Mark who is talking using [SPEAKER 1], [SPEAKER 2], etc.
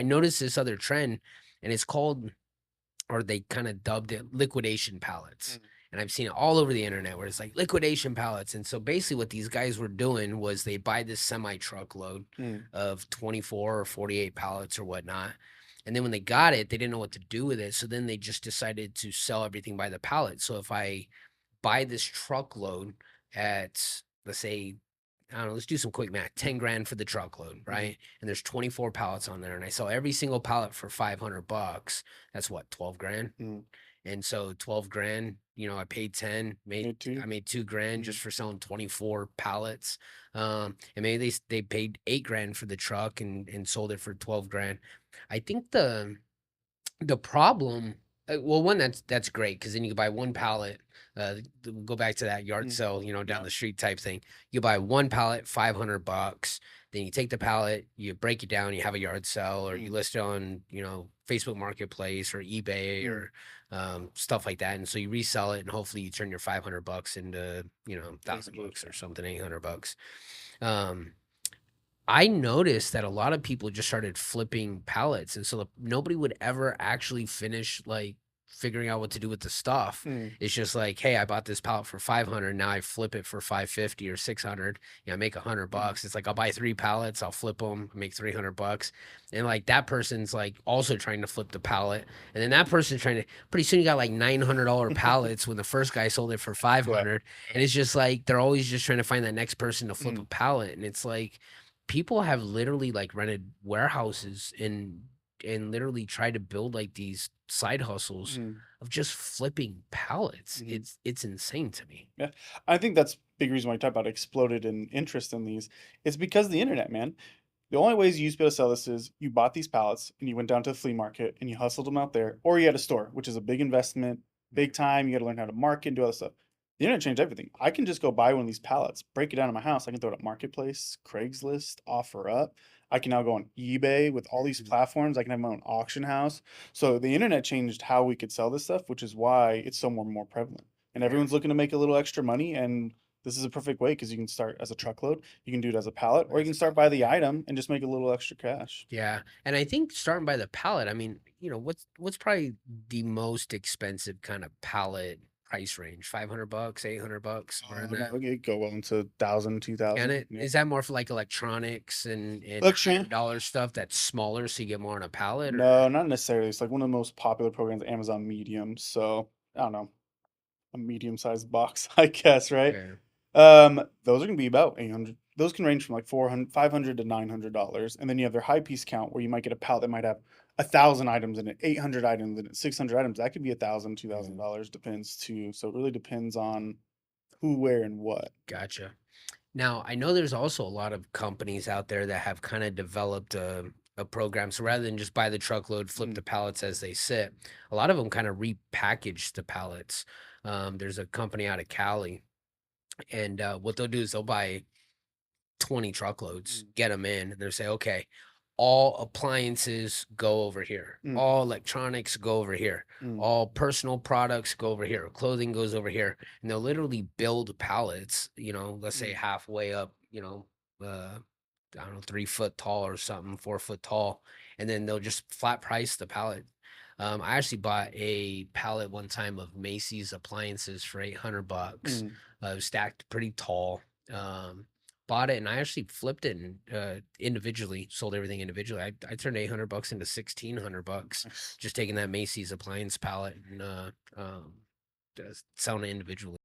[SPEAKER 1] I noticed this other trend, and it's called, or they kind of dubbed it, liquidation pallets.
[SPEAKER 2] Mm,
[SPEAKER 1] And I've seen it all over the internet where it's like liquidation pallets. And so basically, what these guys were doing was they buy this semi truckload
[SPEAKER 2] mm,
[SPEAKER 1] of 24 or 48 pallets or whatnot. And then when they got it, they didn't know what to do with it. So then they just decided to sell everything by the pallet. So if I buy this truckload at, let's say, I don't know, let's do some quick math, 10 grand for the truckload,
[SPEAKER 2] mm,
[SPEAKER 1] right? And there's 24 pallets on there, and I sell every single pallet for 500 bucks. That's what, 12 grand?
[SPEAKER 2] mm.
[SPEAKER 1] And so 12 grand, I paid 10,
[SPEAKER 2] Me too.
[SPEAKER 1] I made 2 grand
[SPEAKER 2] Mm,
[SPEAKER 1] just for selling 24 pallets. And maybe they paid 8 grand for the truck and sold it for 12 grand. I think the problem, well, one, that's great because then you can buy one pallet. Go back to that yard
[SPEAKER 2] mm.
[SPEAKER 1] sale, down
[SPEAKER 2] Yeah.
[SPEAKER 1] the street type thing. You buy one pallet, 500 bucks. Then you take the pallet, you break it down, you have a yard sale, or you
[SPEAKER 2] Mm,
[SPEAKER 1] list it on, Facebook Marketplace or eBay
[SPEAKER 2] mm.
[SPEAKER 1] or stuff like that. And so you resell it, and hopefully you turn your 500 bucks into, thousand
[SPEAKER 2] 800.
[SPEAKER 1] bucks or something, 800 bucks. Um, I noticed that a lot of people just started flipping pallets, and so nobody would ever actually finish like figuring out what to do with the stuff.
[SPEAKER 2] Mm,
[SPEAKER 1] It's just like, hey, I bought this pallet for 500. Now I flip it for 550 or 600. I make 100
[SPEAKER 2] mm.
[SPEAKER 1] bucks. It's like I'll buy 3 pallets, I'll flip them, make 300 bucks, and like that person's like also trying to flip the pallet, and then that person's trying to. Pretty soon you got like $900 pallets when the first guy sold it for
[SPEAKER 2] Yeah.
[SPEAKER 1] 500, and it's just like they're always just trying to find that next person to flip a
[SPEAKER 2] Mm,
[SPEAKER 1] pallet, and it's like people have literally like rented warehouses and literally tried to build like these side hustles
[SPEAKER 2] mm,
[SPEAKER 1] of just flipping pallets.
[SPEAKER 2] mhm.
[SPEAKER 1] It's insane to me.
[SPEAKER 2] Yeah. I think that's big reason why you talk about exploded in interest in these. It's because of the internet, man. The only ways you used to be able to sell this is you bought these pallets and you went down to the flea market and you hustled them out there, or you had a store, which is a big investment, big time. You got to learn how to market and do all this stuff. The internet changed everything. I can just go buy one of these pallets, break it down in my house. I can throw it up Marketplace, Craigslist, offer up. I can now go on eBay with all these
[SPEAKER 1] Mhm.
[SPEAKER 2] platforms. I can have my own auction house. So the internet changed how we could sell this stuff, which is why it's so more prevalent. And
[SPEAKER 1] Yeah.
[SPEAKER 2] everyone's looking to make a little extra money. And this is a perfect way because you can start as a truckload, you can do it as a pallet, or you
[SPEAKER 1] As
[SPEAKER 2] can
[SPEAKER 1] a
[SPEAKER 2] start by
[SPEAKER 1] pallet,
[SPEAKER 2] the
[SPEAKER 1] yeah.
[SPEAKER 2] item and just make a little extra cash.
[SPEAKER 1] Yeah. And I think starting by the pallet, I mean, what's probably the most expensive kind of pallet price range? 500 bucks, 800 bucks, somewhere in that.
[SPEAKER 2] No, it go well into 1,000, two
[SPEAKER 1] Can
[SPEAKER 2] thousand.
[SPEAKER 1] it?
[SPEAKER 2] Yeah.
[SPEAKER 1] Is that more for like electronics and
[SPEAKER 2] Look,
[SPEAKER 1] higher
[SPEAKER 2] Shane.
[SPEAKER 1] dollar stuff that's smaller so you get more on a pallet, or?
[SPEAKER 2] No, not necessarily. It's like one of the most popular programs, Amazon Medium. So I don't know, a medium-sized box, I guess, right?
[SPEAKER 1] Okay.
[SPEAKER 2] Those are gonna be about 800. Those can range from like 400, 500 to $900. And then you have their high piece count where you might get a pallet that might have 1,000 items in it, 800 items in it, 600 items. That could be 1,000, two thousand
[SPEAKER 1] Mhm.
[SPEAKER 2] dollars, depends too. So it really depends on who, where, and what.
[SPEAKER 1] Gotcha. Now, I know there's also a lot of companies out there that have kind of developed a program. So rather than just buy the truckload, flip
[SPEAKER 2] Mm,
[SPEAKER 1] the pallets as they sit, a lot of them kind of repackage the pallets. There's a company out of Cali, and what they'll do is they'll buy 20 truckloads,
[SPEAKER 2] mm,
[SPEAKER 1] get them in, and they'll say, okay, all appliances go over here,
[SPEAKER 2] mm,
[SPEAKER 1] all electronics go over here,
[SPEAKER 2] mm,
[SPEAKER 1] all personal products go over here, clothing goes over here. And they'll literally build pallets, let's say
[SPEAKER 2] mm,
[SPEAKER 1] halfway up, I don't know, 3 foot tall or something, 4 foot tall. And then they'll just flat price the pallet. I actually bought a pallet one time of Macy's appliances for 800 bucks.
[SPEAKER 2] mm.
[SPEAKER 1] It was stacked pretty tall. Bought it, and I actually flipped it and individually sold everything individually. I turned 800 bucks into 1,600 bucks
[SPEAKER 2] Nice.
[SPEAKER 1] just taking that Macy's appliance pallet and selling it individually.